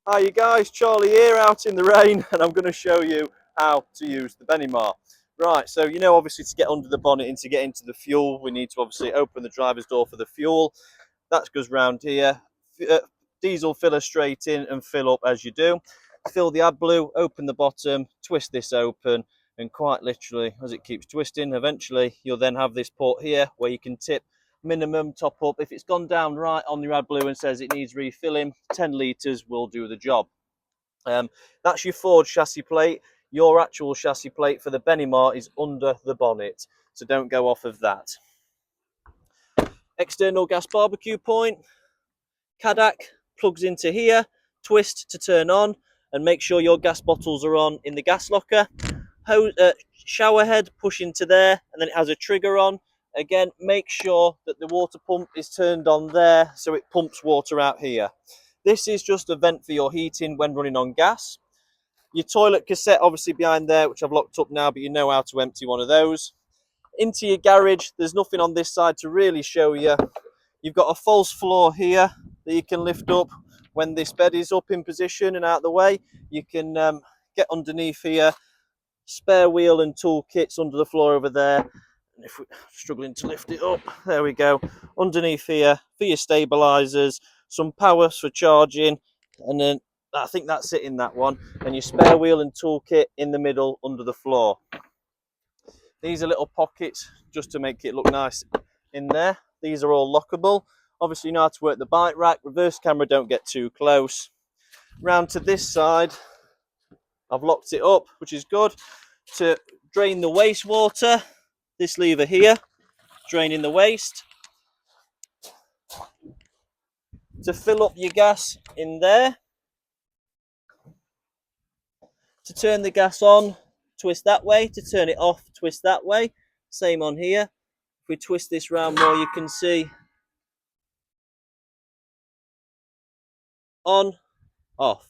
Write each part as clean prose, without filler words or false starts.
Hi you guys, Charlie here out in the rain, and I'm going to show you how to use the Bennimar. Right, so obviously to get under the bonnet and to get into the fuel, we need to obviously open the driver's door for the fuel. That goes round here. Diesel filler straight in and fill up as you do. Fill the AdBlue, open the bottom, twist this open, and quite literally, as it keeps twisting, eventually you'll then have this port here where you can tip minimum top up. If it's gone down right on your AdBlue and says it needs refilling, 10 litres will do the job. That's your Ford chassis plate. Your actual chassis plate for the Bennimar is under the bonnet, so don't go off of that. External gas barbecue point. Cadak plugs into here, twist to turn on, and make sure your gas bottles are on in the gas locker. Shower head, push into there, and then it has a trigger on. Again, make sure that the water pump is turned on there so it pumps water out here. This is just a vent for your heating when running on gas. Your toilet cassette obviously behind there, which I've locked up now, but you know how to empty one of those. Into your garage, there's nothing on this side to really show you. You've got a false floor here that you can lift up when this bed is up in position and out of the way. You can get underneath here. Spare wheel and tool kits under the floor over there. And if we're struggling to lift it up, there we go. Underneath here for your stabilizers, some power for charging, and then I think that's it in that one. And your spare wheel and tool kit in the middle under the floor. These are little pockets just to make it look nice in there. These are all lockable. Obviously you know how to work the bike rack. Reverse camera, don't get too close. Round to this side, I've locked it up, which is good. To drain the wastewater, this lever here, draining the waste. To fill up your gas in there. To turn the gas on, twist that way. To turn it off, twist that way. Same on here. If we twist this round more, you can see on, off.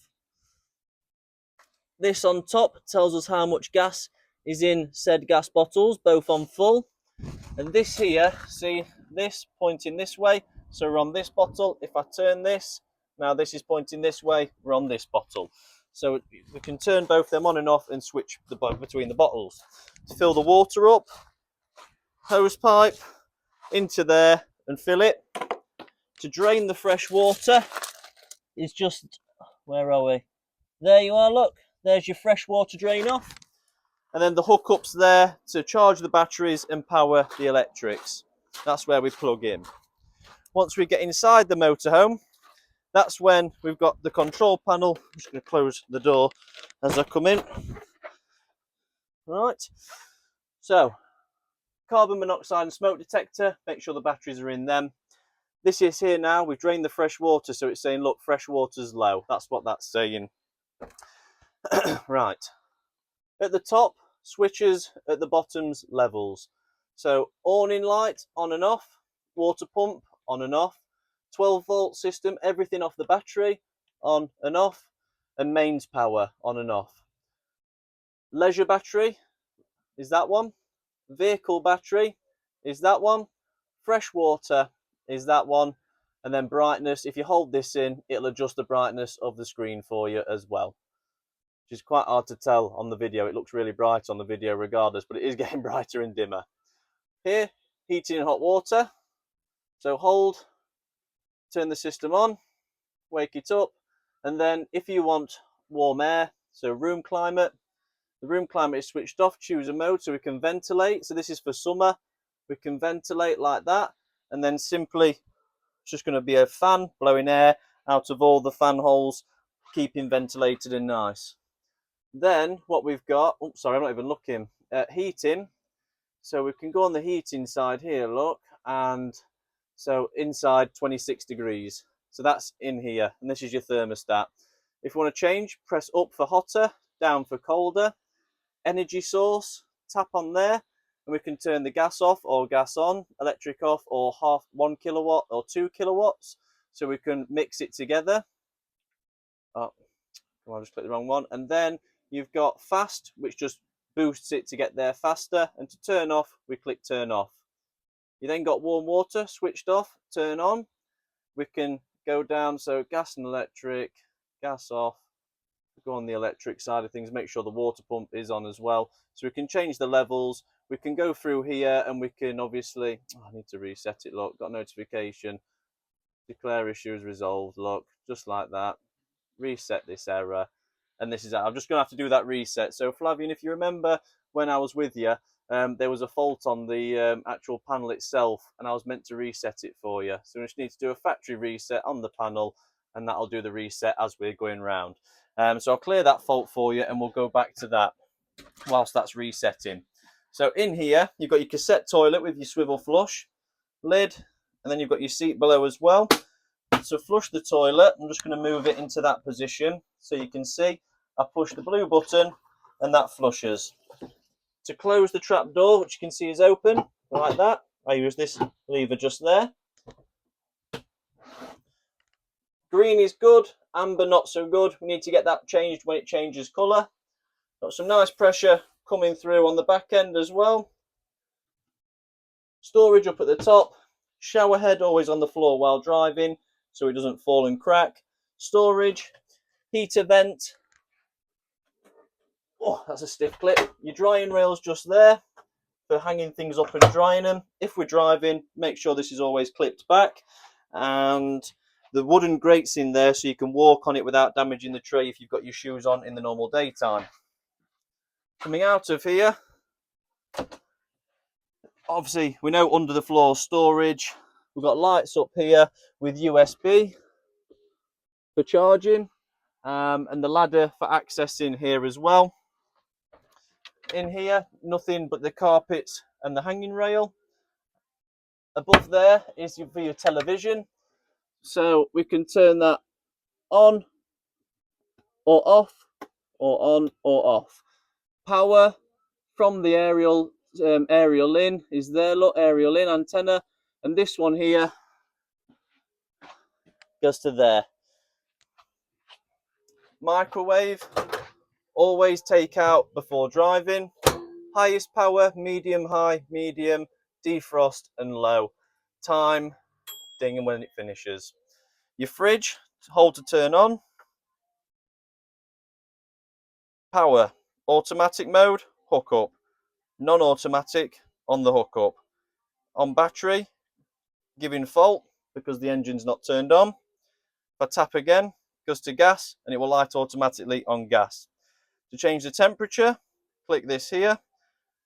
This on top tells us how much gas is in said gas bottles, both on full. And this here, see this pointing this way, so we're on this bottle. If I turn this, now this is pointing this way, we're on this bottle. So we can turn both them on and off and switch between the bottles. To fill the water up, hose pipe into there and fill it. To drain the fresh water is just, where are we? There you are, look. There's your fresh water drain off. And then the hookups there to charge the batteries and power the electrics. That's where we plug in. Once we get inside the motorhome, that's when we've got the control panel. I'm just going to close the door as I come in. Right. So, carbon monoxide and smoke detector. Make sure the batteries are in them. This is here now. We've drained the fresh water, so it's saying, look, fresh water's low. That's what that's saying. Right. At the top, switches, at the bottoms, levels. So awning light, on and off. Water pump, on and off. 12-volt system, everything off the battery, on and off. And mains power, on and off. Leisure battery is that one. Vehicle battery is that one. Fresh water is that one. And then brightness, if you hold this in, it'll adjust the brightness of the screen for you as well. Which is quite hard to tell on the video. It looks really bright on the video regardless, but it is getting brighter and dimmer. Here, heating and hot water. So hold, turn the system on, wake it up, and then if you want warm air, so room climate, the room climate is switched off, choose a mode so we can ventilate. So this is for summer. We can ventilate like that, and then simply it's just going to be a fan blowing air out of all the fan holes, keeping ventilated and nice. Then what we've got, oh sorry, I'm not even looking, heating. So we can go on the heating side here, look, and so inside 26 degrees. So that's in here, and this is your thermostat. If you want to change, press up for hotter, down for colder. Energy source, tap on there, and we can turn the gas off or gas on, electric off or 1 kilowatt or 2 kilowatts. So we can mix it together. Oh, I just clicked the wrong one. And then you've got fast, which just boosts it to get there faster. And to turn off, we click turn off. You then got warm water switched off, turn on. We can go down, so gas and electric, gas off. Go on the electric side of things, make sure the water pump is on as well. So we can change the levels. We can go through here and we can obviously, I need to reset it, look, got notification. Declare issue is resolved, look, just like that. Reset this error. And this is it. I'm just going to have to do that reset. So Flavian, if you remember when I was with you, there was a fault on the actual panel itself, and I was meant to reset it for you. So we just need to do a factory reset on the panel, and that'll do the reset as we're going round. So I'll clear that fault for you, and we'll go back to that whilst that's resetting. So in here, you've got your cassette toilet with your swivel flush lid, and then you've got your seat below as well. So flush the toilet. I'm just going to move it into that position so you can see. I push the blue button and that flushes. To close the trap door, which you can see is open, like that, I use this lever just there. Green is good, amber not so good. We need to get that changed when it changes colour. Got some nice pressure coming through on the back end as well. Storage up at the top. Shower head always on the floor while driving so it doesn't fall and crack. Storage, heater vent. Oh, that's a stiff clip. Your drying rail's just there for hanging things up and drying them. If we're driving, make sure this is always clipped back. And the wooden grates in there so you can walk on it without damaging the tray if you've got your shoes on in the normal daytime. Coming out of here, obviously we know under the floor storage. We've got lights up here with USB for charging, and the ladder for accessing here as well. In here, nothing but the carpets and the hanging rail. Above there is for your television, so we can turn that on or off, or on or off. Power from the aerial in is there, look, aerial in antenna, and this one here goes to there. Microwave, always take out before driving. Highest power, medium, high, medium, defrost and low. Time, ding, and when it finishes. Your fridge, hold to turn on. Power, automatic mode, hook up. Non-automatic, on the hook up. On battery, giving fault because the engine's not turned on. If I tap again, goes to gas and it will light automatically on gas. To change the temperature, click this here,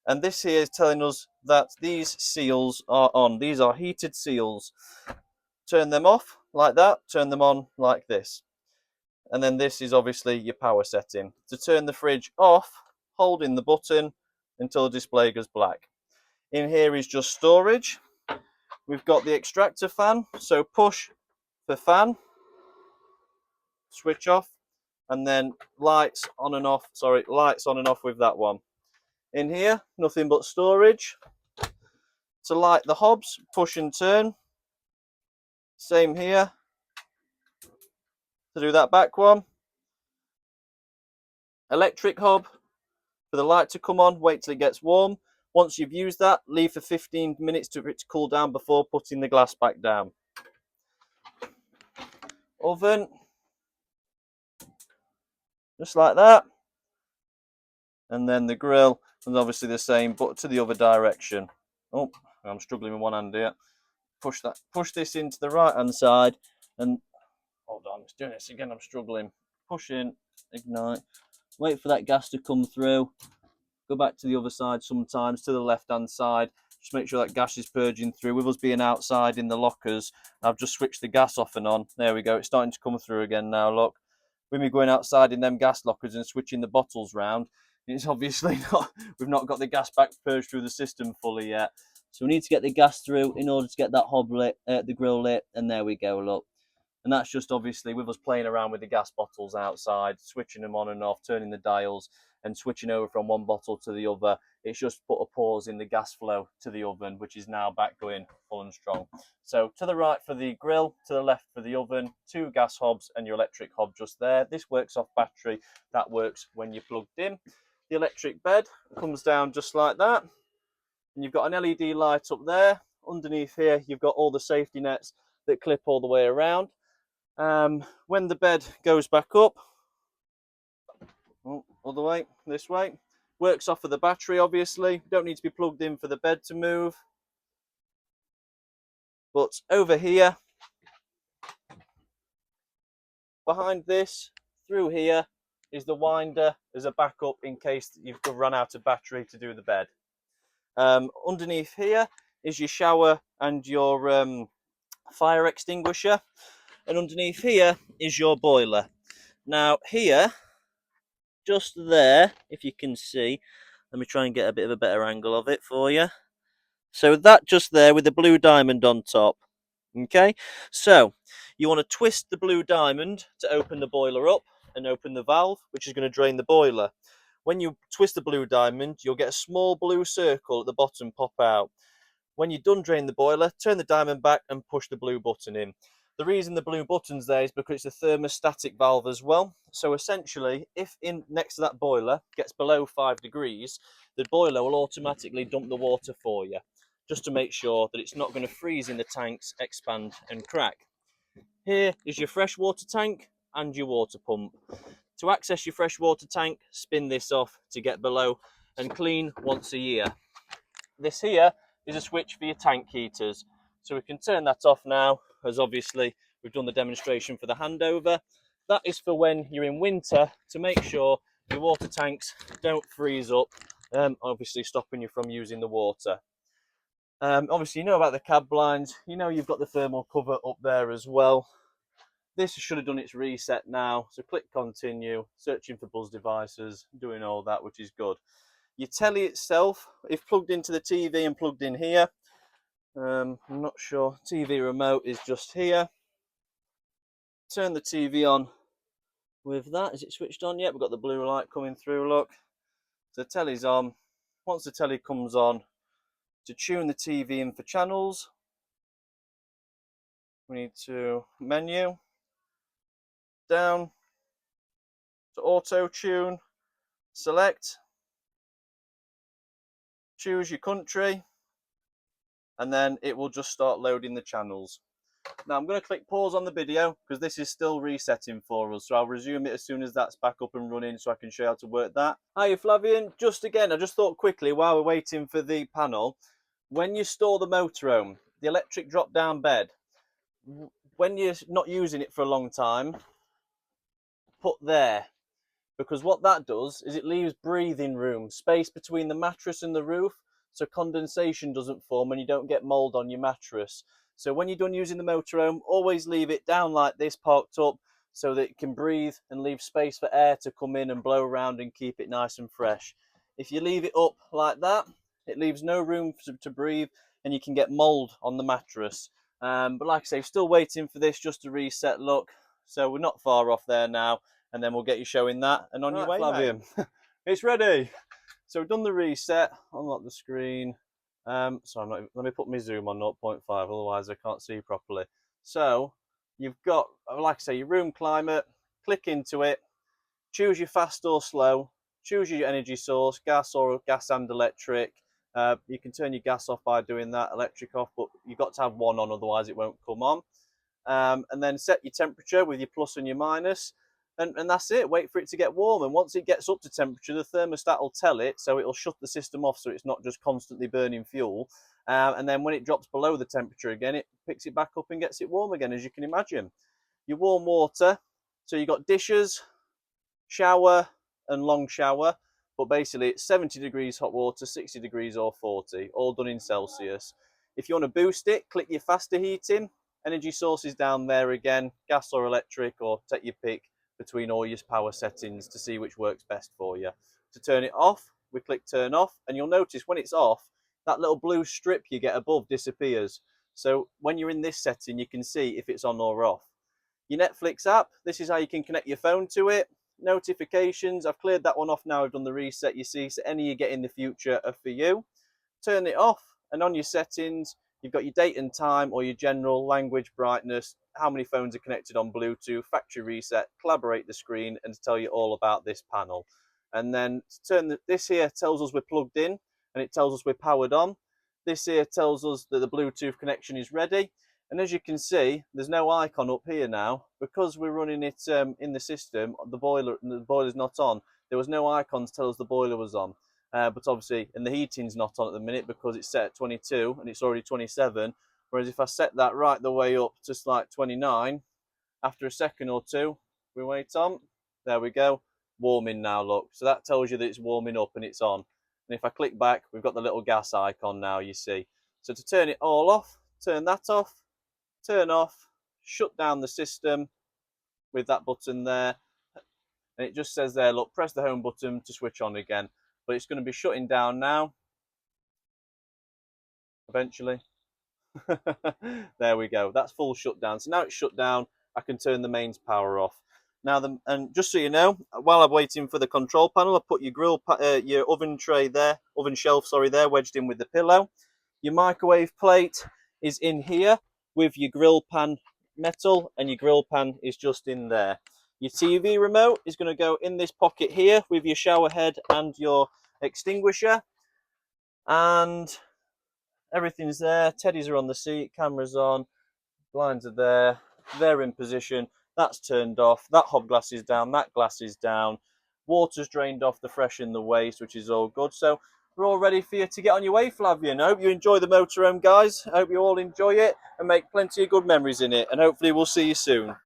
and this here is telling us that these seals are on. These are heated seals. Turn them off like that, turn them on like this. And then this is obviously your power setting. To turn the fridge off, holding the button until the display goes black. In here is just storage. We've got the extractor fan, so push the fan, switch off, and then lights on and off with that one. In here, nothing but storage. To light the hobs, push and turn. Same here. To do that back one. Electric hob, for the light to come on, wait till it gets warm. Once you've used that, leave for 15 minutes for it to cool down before putting the glass back down. Oven, just like that. And then the grill is obviously the same, but to the other direction. Oh, I'm struggling with one hand here. Push this into the right hand side, and hold on, it's doing this again, I'm struggling. Push in, ignite, wait for that gas to come through. Go back to the other side sometimes, to the left hand side. Just make sure that gas is purging through. With us being outside in the lockers, I've just switched the gas off and on. There we go, it's starting to come through again now, look. With me going outside in them gas lockers and switching the bottles round, it's obviously not, we've not got the gas back purged through the system fully yet. So we need to get the gas through in order to get that hob lit, the grill lit, and there we go, look. And that's just obviously with us playing around with the gas bottles outside, switching them on and off, turning the dials, and switching over from one bottle to the other. It's just put a pause in the gas flow to the oven, which is now back going full and strong. So to the right for the grill, to the left for the oven, 2 gas hobs and your electric hob just there. This works off battery, that works when you're plugged in. The electric bed comes down just like that. And you've got an LED light up there. Underneath here, you've got all the safety nets that clip all the way around. When the bed goes back up, other way, this way, works off of the battery, obviously. Don't need to be plugged in for the bed to move. But over here, behind this, through here, is the winder as a backup in case you've run out of battery to do the bed. Underneath here is your shower and your fire extinguisher. And underneath here is your boiler. Now here, just there, if you can see, let me try and get a bit of a better angle of it for you. So that just there with the blue diamond on top. Okay, so you want to twist the blue diamond to open the boiler up and open the valve, which is going to drain the boiler. When you twist the blue diamond, you'll get a small blue circle at the bottom pop out. When you're done draining the boiler, turn the diamond back and push the blue button in. The reason the blue button's there is because it's a thermostatic valve as well. So essentially, if in next to that boiler gets below 5 degrees, the boiler will automatically dump the water for you, just to make sure that it's not going to freeze in the tanks, expand and crack. Here is your freshwater tank and your water pump. To access your freshwater tank, spin this off to get below and clean once a year. This here is a switch for your tank heaters. So we can turn that off now, as obviously we've done the demonstration for the handover. That is for when you're in winter, to make sure your water tanks don't freeze up, obviously stopping you from using the water. Obviously you know about the cab blinds, you know you've got the thermal cover up there as well. This should have done its reset now, so click continue, searching for buzz devices, doing all that, which is good. Your telly itself, if plugged into the TV and plugged in here, I'm not sure, TV remote is just here. Turn the TV on with that. Is it switched on yet? We've got the blue light coming through, look. So the telly's on. Once the telly comes on, to tune the TV in for channels, we need to menu, down to auto tune, select, choose your country, and then it will just start loading the channels. Now I'm going to click pause on the video because this is still resetting for us, so I'll resume it as soon as that's back up and running so I can show you how to work that. Hiya Flavian, just again, I just thought quickly while we're waiting for the panel, when you store the motorhome, the electric drop down bed, when you're not using it for a long time, put there, because what that does is it leaves breathing room, space between the mattress and the roof, so condensation doesn't form and you don't get mold on your mattress. So when you're done using the motorhome, always leave it down like this, parked up, so that it can breathe and leave space for air to come in and blow around and keep it nice and fresh. If you leave it up like that, it leaves no room to breathe and you can get mold on the mattress. But like I say, still waiting for this just to reset, look. So we're not far off there now, and then we'll get you showing that and on your way, Flavian. It's ready. So we've done the reset, unlock the screen. Sorry, let me put my zoom on 0.5, otherwise I can't see properly. So you've got, like I say, your room climate, click into it, choose your fast or slow, choose your energy source, gas or gas and electric. You can turn your gas off by doing that, electric off, but you've got to have one on, otherwise it won't come on. And then set your temperature with your plus and your minus. And that's it, wait for it to get warm, and once it gets up to temperature, the thermostat will tell it, so it'll shut the system off so it's not just constantly burning fuel, and then when it drops below the temperature again, it picks it back up and gets it warm again, as you can imagine. Your warm water, so you've got dishes, shower and long shower, but basically it's 70 degrees hot water, 60 degrees or 40, all done in Celsius. If you want to boost it, click your faster heating, energy sources down there again, gas or electric, or take your pick between all your power settings to see which works best for you. To turn it off, we click turn off, and you'll notice when it's off, that little blue strip you get above disappears. So when you're in this setting, you can see if it's on or off. Your Netflix app, this is how you can connect your phone to it. Notifications, I've cleared that one off now, I've done the reset, you see, so any you get in the future are for you. Turn it off, and on your settings, you've got your date and time, or your general language, brightness, how many phones are connected on Bluetooth, factory reset, collaborate the screen, and to tell you all about this panel. And then to turn this here tells us we're plugged in, and it tells us we're powered on. This here tells us that the Bluetooth connection is ready. And as you can see, there's no icon up here now because we're running it in the system. The boiler's not on. There was no icon to tell us the boiler was on. But obviously, and the heating's not on at the minute because it's set at 22 and it's already 27. Whereas if I set that right the way up to like 29, after a second or two, we wait on. There we go, warming now. Look, so that tells you that it's warming up and it's on. And if I click back, we've got the little gas icon now. You see. So to turn it all off, turn that off. Turn off, shut down the system with that button there, and it just says there, look, press the home button to switch on again. But it's going to be shutting down now, eventually. There we go, that's full shutdown. So now it's shut down, I can turn the mains power off. Now, and just so you know, while I'm waiting for the control panel, I put your oven tray there, oven shelf, sorry, there, wedged in with the pillow. Your microwave plate is in here with your grill pan metal, and your grill pan is just in there. Your TV remote is going to go in this pocket here with your shower head and your extinguisher, and everything's there. Teddies are on the seat, cameras on, blinds are there, they're in position, that's turned off, that hob glass is down, that glass is down, water's drained off the fresh and the waste, which is all good. So we're all ready for you to get on your way, Flavian. I hope you enjoy the motorhome, guys. I hope you all enjoy it and make plenty of good memories in it, and hopefully we'll see you soon.